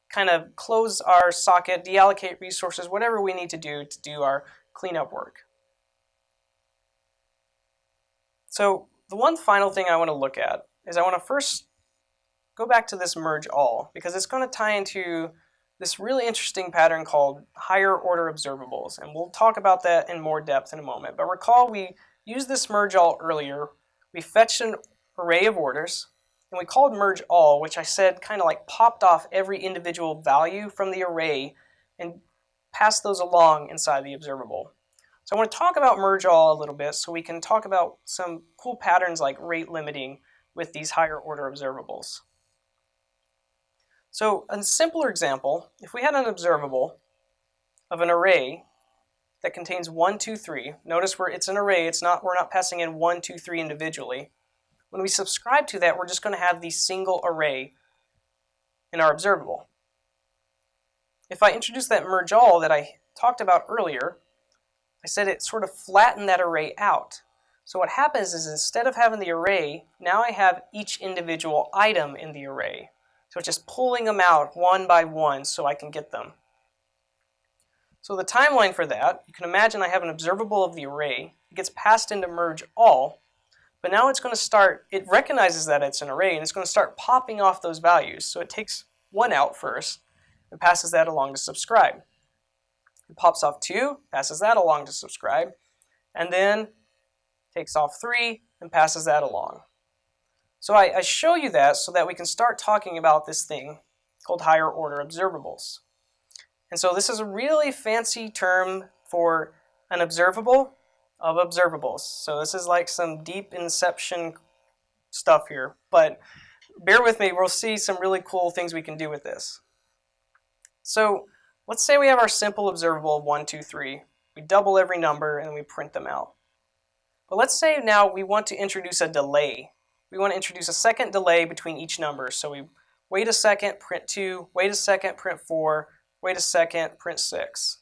Speaker 1: kind of close our socket, deallocate resources, whatever we need to do our cleanup work. So the one final thing I want to look at is I want to first go back to this merge all, because it's going to tie into this really interesting pattern called higher order observables. And we'll talk about that in more depth in a moment. But recall we used this merge all earlier. We fetched an array of orders, and we called merge all, which I said kind of like popped off every individual value from the array and passed those along inside the observable. So I want to talk about merge all a little bit so we can talk about some cool patterns like rate limiting with these higher order observables. So a simpler example, if we had an observable of an array that contains 1, 2, 3, notice it's an array, we're not passing in 1, 2, 3 individually. When we subscribe to that, we're just going to have the single array in our observable. If I introduce that merge all that I talked about earlier, I said it sort of flattened that array out. So what happens is instead of having the array, now I have each individual item in the array. So it's just pulling them out one by one so I can get them. So the timeline for that, you can imagine I have an observable of the array. It gets passed into merge all, but now it's going to start, it recognizes that it's an array and it's going to start popping off those values. So it takes 1 out first and passes that along to subscribe. It pops off 2, passes that along to subscribe, and then takes off 3 and passes that along. So I show you that so that we can start talking about this thing called higher order observables. And so this is a really fancy term for an observable of observables. So this is like some deep inception stuff here, but bear with me, we'll see some really cool things we can do with this. So let's say we have our simple observable of 1, 2, 3. We double every number and we print them out. But let's say now we want to introduce a delay. We want to introduce a second delay between each number. So we wait a second, print 2, wait a second, print 4, wait a second, print 6.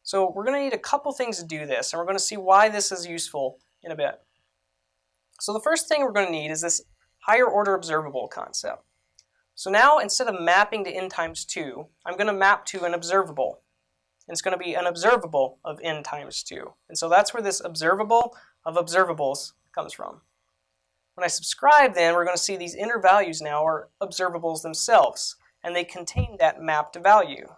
Speaker 1: So we're going to need a couple things to do this, and we're going to see why this is useful in a bit. So the first thing we're going to need is this higher order observable concept. So now instead of mapping to n times 2, I'm going to map to an observable. And it's going to be an observable of n times 2. And so that's where this observable of observables comes from. When I subscribe, then we're going to see these inner values now are observables themselves, and they contain that mapped value.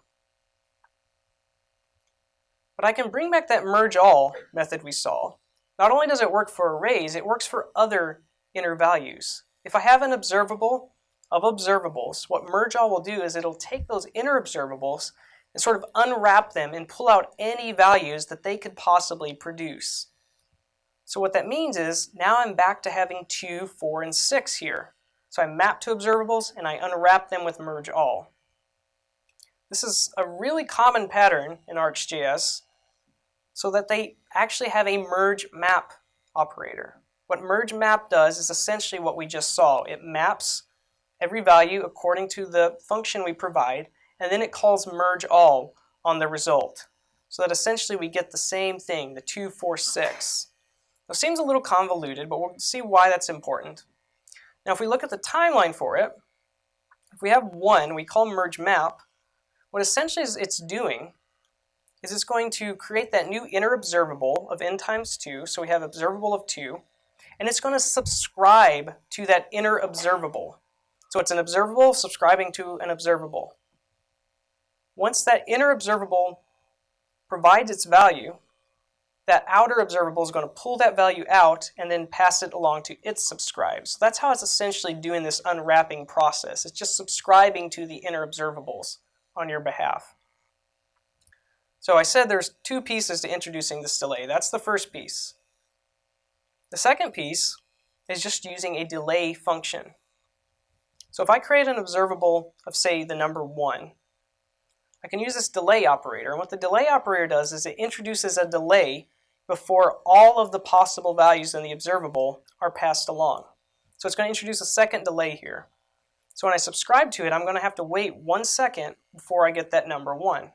Speaker 1: But I can bring back that merge all method we saw. Not only does it work for arrays, it works for other inner values. If I have an observable of observables, what merge all will do is it'll take those inner observables and sort of unwrap them and pull out any values that they could possibly produce. So what that means is now I'm back to having 2, 4, and 6 here. So I map to observables and I unwrap them with merge all. This is a really common pattern in RxJS so that they actually have a merge map operator. What merge map does is essentially what we just saw. It maps every value according to the function we provide, and then it calls merge all on the result. So that essentially we get the same thing, the 2, 4, 6. It seems a little convoluted, but we'll see why that's important. Now if we look at the timeline for it, if we have 1, we call merge map, what essentially it's doing is it's going to create that new inner observable of n times 2, so we have observable of 2, and it's going to subscribe to that inner observable. So it's an observable subscribing to an observable. Once that inner observable provides its value, that outer observable is going to pull that value out and then pass it along to its subscribe. So that's how it's essentially doing this unwrapping process. It's just subscribing to the inner observables on your behalf. So I said there's 2 pieces to introducing this delay. That's the first piece. The second piece is just using a delay function. So if I create an observable of, say, the number 1, I can use this delay operator. And what the delay operator does is it introduces a delay before all of the possible values in the observable are passed along. So it's going to introduce a second delay here. So when I subscribe to it, I'm going to have to wait 1 second before I get that number 1.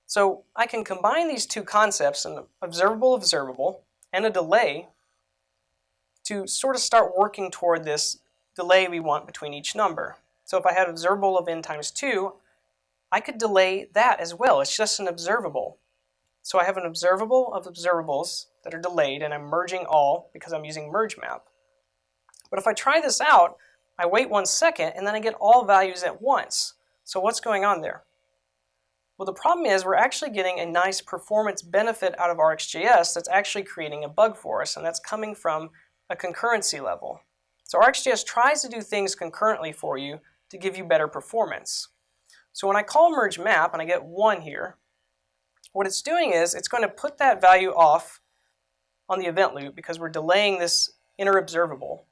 Speaker 1: So I can combine these 2 concepts, an observable and a delay, to sort of start working toward this delay we want between each number. So if I had observable of n times 2, I could delay that as well. It's just an observable. So I have an observable of observables that are delayed, and I'm merging all because I'm using merge map. But if I try this out, I wait 1 second, and then I get all values at once. So what's going on there? Well, the problem is we're actually getting a nice performance benefit out of RxJS that's actually creating a bug for us, and that's coming from a concurrency level. So RxJS tries to do things concurrently for you to give you better performance. So when I call merge map and I get 1 here, what it's doing is it's going to put that value off on the event loop because we're delaying this inner observable.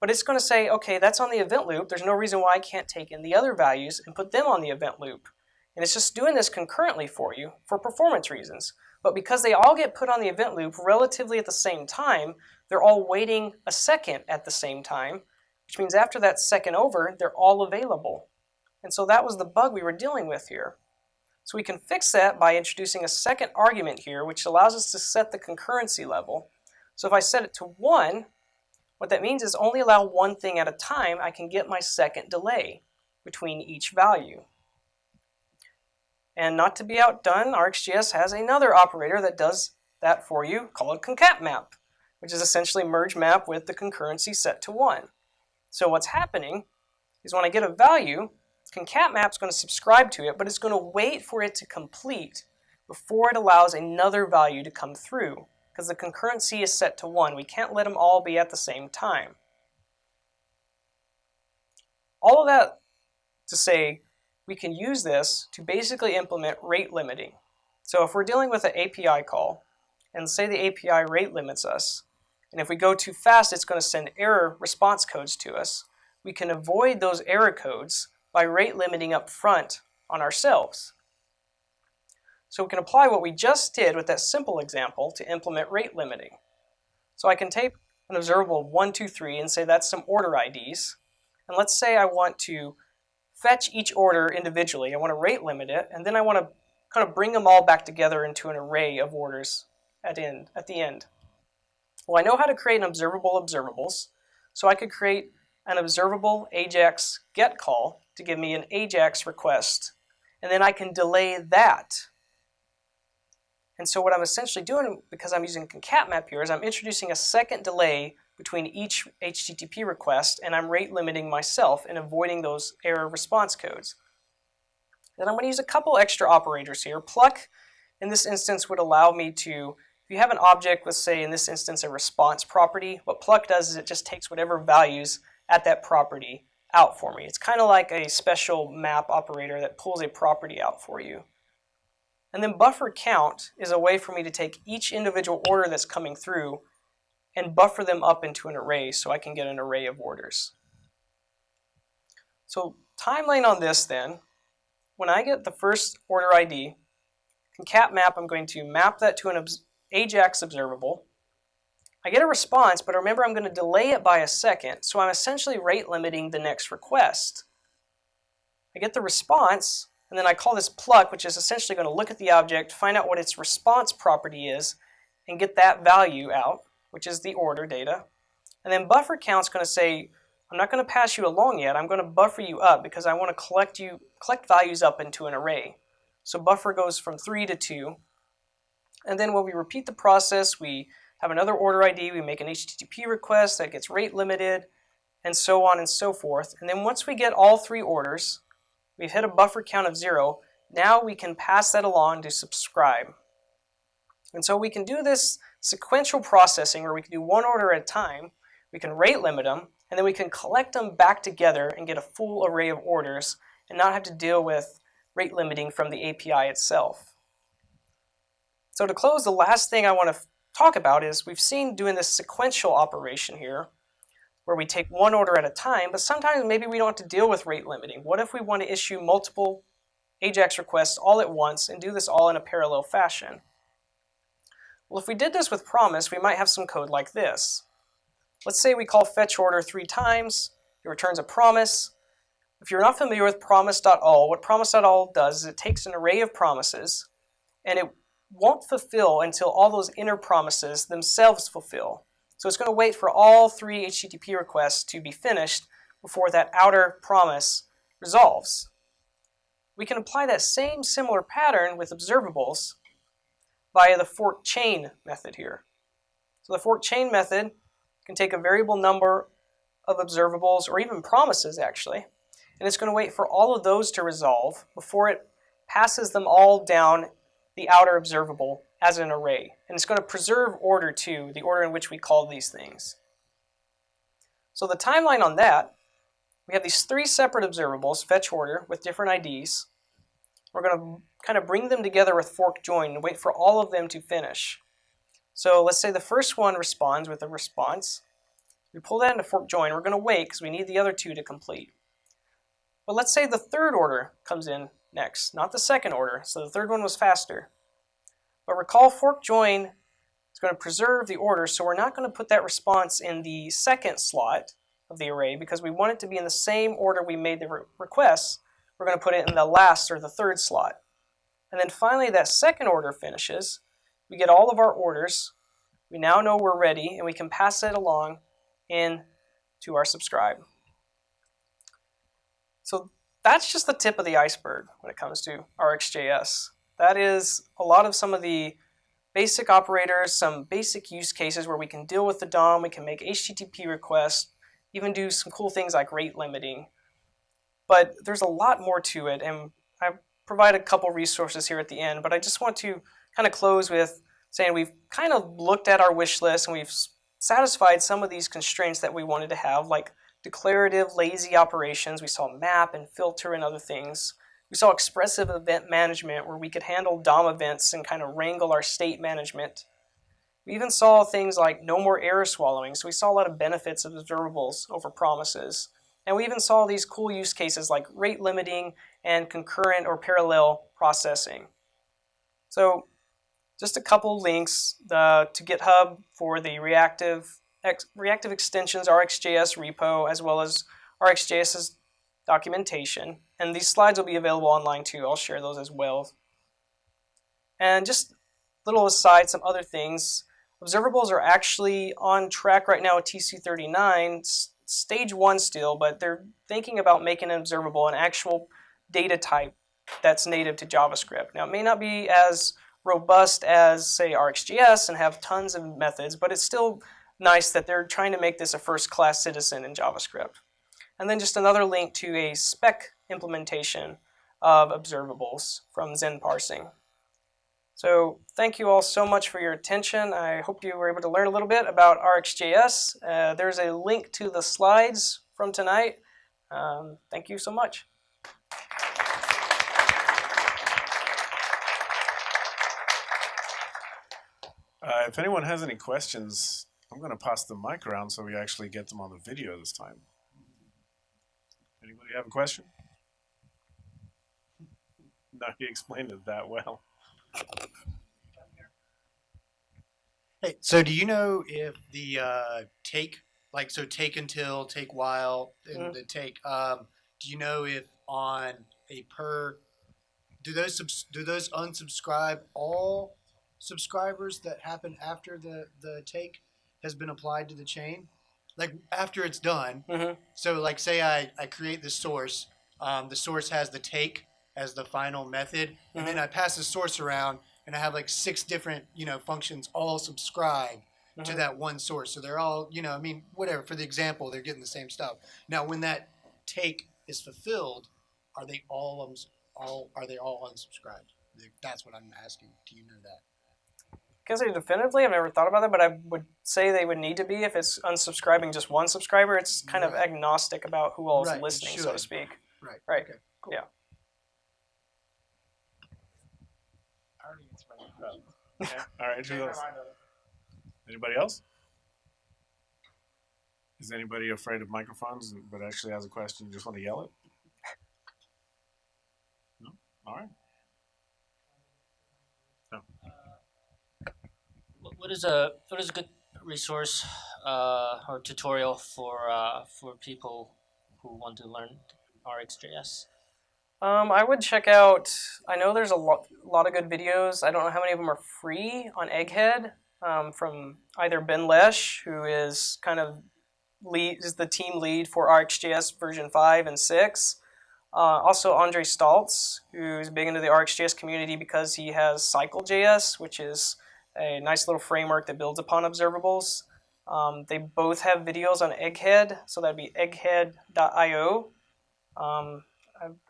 Speaker 1: But it's going to say, okay, that's on the event loop. There's no reason why I can't take in the other values and put them on the event loop. And it's just doing this concurrently for you for performance reasons. But because they all get put on the event loop relatively at the same time, they're all waiting a second at the same time, which means after that second over, they're all available. And so that was the bug we were dealing with here. So we can fix that by introducing a second argument here, which allows us to set the concurrency level. So if I set it to 1, what that means is only allow one thing at a time, I can get my second delay between each value. And not to be outdone, RxJS has another operator that does that for you called Concat map, which is essentially merge map with the concurrency set to 1. So what's happening is when I get a value, Concat map's going to subscribe to it, but it's going to wait for it to complete before it allows another value to come through, because the concurrency is set to 1. We can't let them all be at the same time. All of that to say, we can use this to basically implement rate limiting. So if we're dealing with an API call, and say the API rate limits us, and if we go too fast, it's going to send error response codes to us, we can avoid those error codes by rate limiting up front on ourselves. So we can apply what we just did with that simple example to implement rate limiting. So I can take an observable 1, 2, 3 and say that's some order IDs. And let's say I want to fetch each order individually. I want to rate limit it, and then I want to kind of bring them all back together into an array of orders at the end. Well, I know how to create an observable observables, so I could create an observable Ajax get call to give me an Ajax request, and then I can delay that. And so what I'm essentially doing, because I'm using Concat map here, is I'm introducing a second delay between each HTTP request, and I'm rate limiting myself and avoiding those error response codes. Then I'm going to use a couple extra operators here. Pluck, in this instance, would allow me to, if you have an object, let's say in this instance a response property, what pluck does is it just takes whatever values at that property out for me. It's kind of like a special map operator that pulls a property out for you. And then buffer count is a way for me to take each individual order that's coming through and buffer them up into an array so I can get an array of orders. So timeline on this then, when I get the first order ID, concat map, I'm going to map that to an Ajax observable. I get a response, but remember I'm going to delay it by a second, so I'm essentially rate limiting the next request. I get the response, and then I call this pluck, which is essentially going to look at the object, find out what its response property is, and get that value out, which is the order data. And then buffer count's going to say, I'm not going to pass you along yet, I'm going to buffer you up because I want to collect values up into an array. So buffer goes from 3 to 2. And then when we repeat the process, we have another order ID, we make an HTTP request that gets rate limited, and so on and so forth. And then once we get all 3 orders, we've hit a buffer count of 0, now we can pass that along to subscribe. And so we can do this sequential processing where we can do one order at a time, we can rate limit them, and then we can collect them back together and get a full array of orders and not have to deal with rate limiting from the API itself. So to close, the last thing I want to talk about is we've seen doing this sequential operation here where we take one order at a time, but sometimes maybe we don't have to deal with rate limiting. What if we want to issue multiple Ajax requests all at once and do this all in a parallel fashion? Well, if we did this with promise, we might have some code like this. Let's say we call fetch order 3 times, it returns a promise. If you're not familiar with promise.all, what promise.all does is it takes an array of promises and it won't fulfill until all those inner promises themselves fulfill. So it's going to wait for all 3 HTTP requests to be finished before that outer promise resolves. We can apply that same similar pattern with observables via the fork chain method here. So the fork chain method can take a variable number of observables, or even promises actually, and it's going to wait for all of those to resolve before it passes them all down the outer observable as an array. And it's going to preserve order too, the order in which we call these things. So the timeline on that, we have these 3 separate observables, fetch order, with different IDs. We're going to kind of bring them together with fork join and wait for all of them to finish. So let's say the first one responds with a response. We pull that into fork join. We're going to wait because we need the other 2 to complete. But let's say the third order comes in next, not the second order. So the third one was faster. But recall fork join is going to preserve the order, so we're not going to put that response in the second slot of the array because we want it to be in the same order we made the requests. We're going to put it in the last or the third slot. And then finally that second order finishes. We get all of our orders. We now know we're ready and we can pass it along in to our subscribe. So that's just the tip of the iceberg when it comes to RxJS. That is a lot of some of the basic operators, some basic use cases where we can deal with the DOM, we can make HTTP requests, even do some cool things like rate limiting. But there's a lot more to it, and I provide a couple resources here at the end, but I just want to kind of close with saying we've kind of looked at our wish list and we've satisfied some of these constraints that we wanted to have, like declarative, lazy operations. We saw map and filter and other things. We saw expressive event management where we could handle DOM events and kind of wrangle our state management. We even saw things like no more error swallowing, so we saw a lot of benefits of observables over promises. And we even saw these cool use cases like rate limiting and concurrent or parallel processing. So just a couple links to GitHub for the reactive extensions RxJS repo, as well as RxJS's documentation. And these slides will be available online too. I'll share those as well. And just a little aside, some other things. Observables are actually on track right now with TC39, stage 1 still, but they're thinking about making an observable an actual data type that's native to JavaScript. Now, it may not be as robust as, say, RxJS and have tons of methods, but it's still nice that they're trying to make this a first-class citizen in JavaScript. And then just another link to a spec implementation of observables from Zen Parsing. So thank you all so much for your attention. I hope you were able to learn a little bit about RxJS. There's a link to the slides from tonight. Thank you so much.
Speaker 2: If anyone has any questions, I'm going to pass the mic around so we actually get them on the video this time. Anybody have a question? No, he explained it that well.
Speaker 3: Hey, so do you know if the take, like, so take until, take while, and the take, do you know if on a per, do those unsubscribe all subscribers that happen after the take has been applied to the chain? Like after it's done, so like say I create this source, the source has the take as the final method, and then I pass the source around and I have like 6 different, functions all subscribe to that one source. So they're all, I mean, whatever, for the example, they're getting the same stuff. Now, when that take is fulfilled, are they all unsubscribed? That's what I'm asking. Do you know that?
Speaker 1: Can't say definitively. I've never thought about that, but I would say they would need to be if it's unsubscribing just one subscriber. It's kind of agnostic about who all is listening, so to speak. Right.
Speaker 3: Okay. Cool.
Speaker 1: Yeah.
Speaker 2: Okay. All right. Who else? Anybody else? Is anybody afraid of microphones but actually has a question? Just want to yell it? No. All right. No.
Speaker 4: What is a good resource or tutorial for people who want to learn RxJS?
Speaker 1: I would check out, I know there's a lot of good videos. I don't know how many of them are free on Egghead from either Ben Lesh, who is kind of is the team lead for RxJS version 5 and 6. Also Andre Staltz, who's big into the RxJS community because he has CycleJS, which is a nice little framework that builds upon observables. They both have videos on Egghead, so that'd be egghead.io.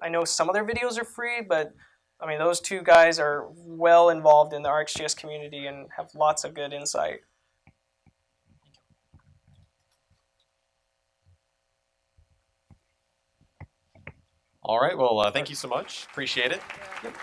Speaker 1: I know some of their videos are free, but I mean, those two guys are well involved in the RxJS community and have lots of good insight.
Speaker 5: All right, well, thank you so much. Appreciate it.
Speaker 1: Yep.